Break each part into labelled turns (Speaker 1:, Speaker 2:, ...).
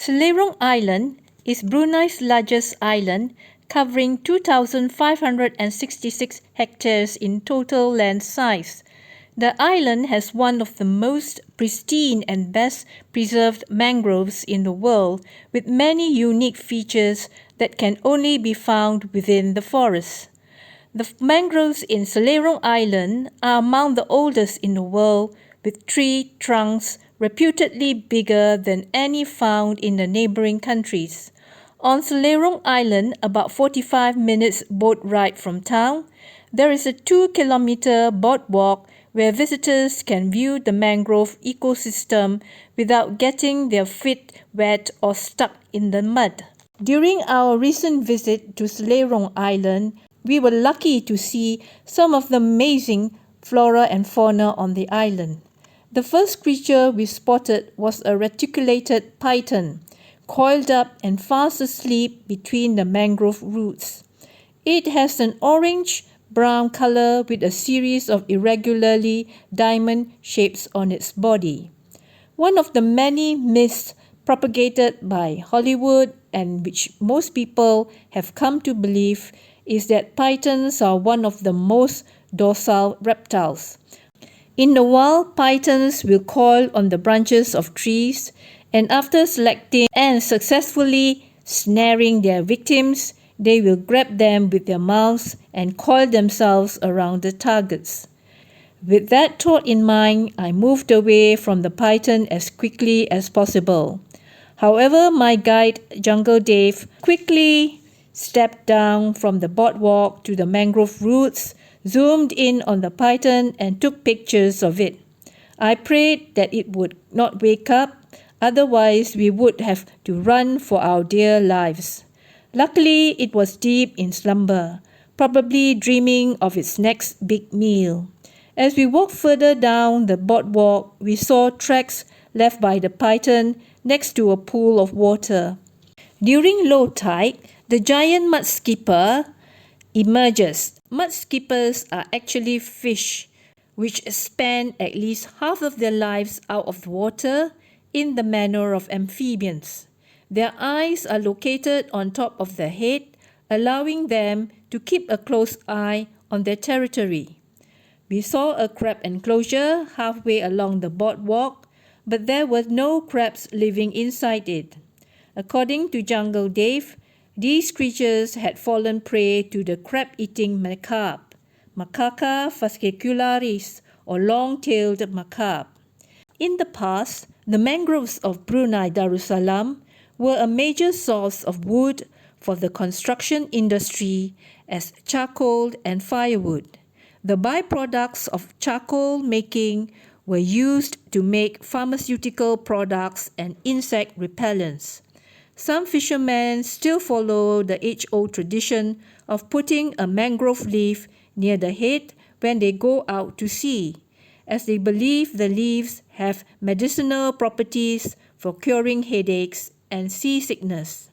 Speaker 1: Selirong Island is Brunei's largest island, covering 2,566 hectares in total land size. The island has one of the most pristine and best preserved mangroves in the world, with many unique features that can only be found within the forest. The mangroves in Selirong Island are among the oldest in the world, with tree trunks reputedly bigger than any found in the neighboring countries. On Selirong Island, about 45 minutes boat ride from town, there is a 2-kilometer boardwalk where visitors can view the mangrove ecosystem without getting their feet wet or stuck in the mud. During our recent visit to Selirong Island, we were lucky to see some of the amazing flora and fauna on the island. The first creature we spotted was a reticulated python, coiled up and fast asleep between the mangrove roots. It has an orange-brown color with a series of irregularly diamond shapes on its body. One of the many myths propagated by Hollywood and which most people have come to believe is that pythons are one of the most docile reptiles. In the wild, pythons will coil on the branches of trees, and after selecting and successfully snaring their victims, they will grab them with their mouths and coil themselves around the targets. With that thought in mind, I moved away from the python as quickly as possible. However, my guide, Jungle Dave, quickly stepped down from the boardwalk to the mangrove roots, zoomed in on the python and took pictures of it. I prayed that it would not wake up, otherwise we would have to run for our dear lives. Luckily, it was deep in slumber, probably dreaming of its next big meal. As we walked further down the boardwalk, we saw tracks left by the python next to a pool of water. During low tide, the giant mud skipper emerges. Mud skippers are actually fish which spend at least half of their lives out of the water in the manner of amphibians. Their eyes are located on top of their head, allowing them to keep a close eye on their territory. We saw a crab enclosure halfway along the boardwalk, but there were no crabs living inside it. According to Jungle Dave, these creatures had fallen prey to the crab-eating macaque, Macaca fascicularis, or long-tailed macaque. In the past, the mangroves of Brunei Darussalam were a major source of wood for the construction industry as charcoal and firewood. The byproducts of charcoal making were used to make pharmaceutical products and insect repellents. Some fishermen still follow the age-old tradition of putting a mangrove leaf near the head when they go out to sea, as they believe the leaves have medicinal properties for curing headaches and seasickness.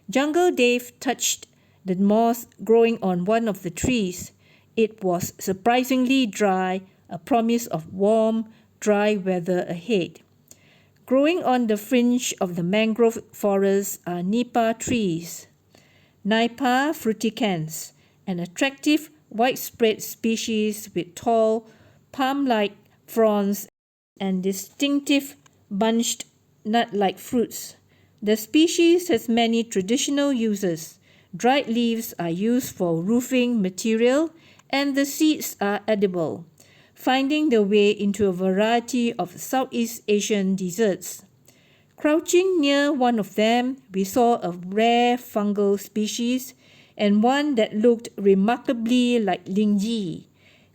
Speaker 1: Jungle Dave touched the moss growing on one of the trees. It was surprisingly dry, a promise of warm, dry weather ahead. Growing on the fringe of the mangrove forest are nipa trees, Nipa fruticans, an attractive widespread species with tall, palm-like fronds and distinctive bunched nut-like fruits. The species has many traditional uses. Dried leaves are used for roofing material, and the seeds are edible, finding their way into a variety of Southeast Asian desserts. Crouching near one of them, we saw a rare fungal species and one that looked remarkably like lingji,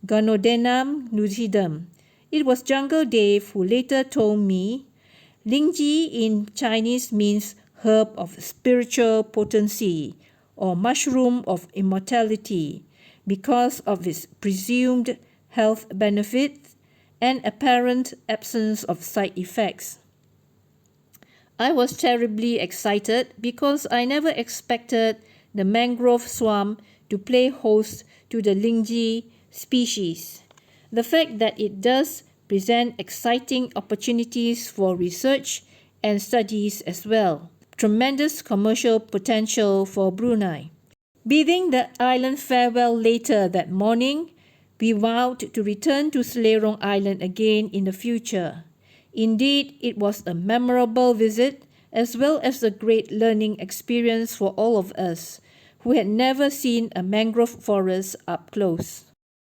Speaker 1: Ganodenum lucidum. It was Jungle Dave who later told me lingji in Chinese means herb of spiritual potency or mushroom of immortality because of its presumed health benefits and apparent absence of side effects. I was terribly excited because I never expected the mangrove swamp to play host to the lingji species. The fact that it does present exciting opportunities for research and studies as well. Tremendous commercial potential for Brunei. Bidding the island farewell later that morning, we vowed to return to Selirong Island again in the future. Indeed, it was a memorable visit as well as a great learning experience for all of us who had never seen a mangrove forest up close.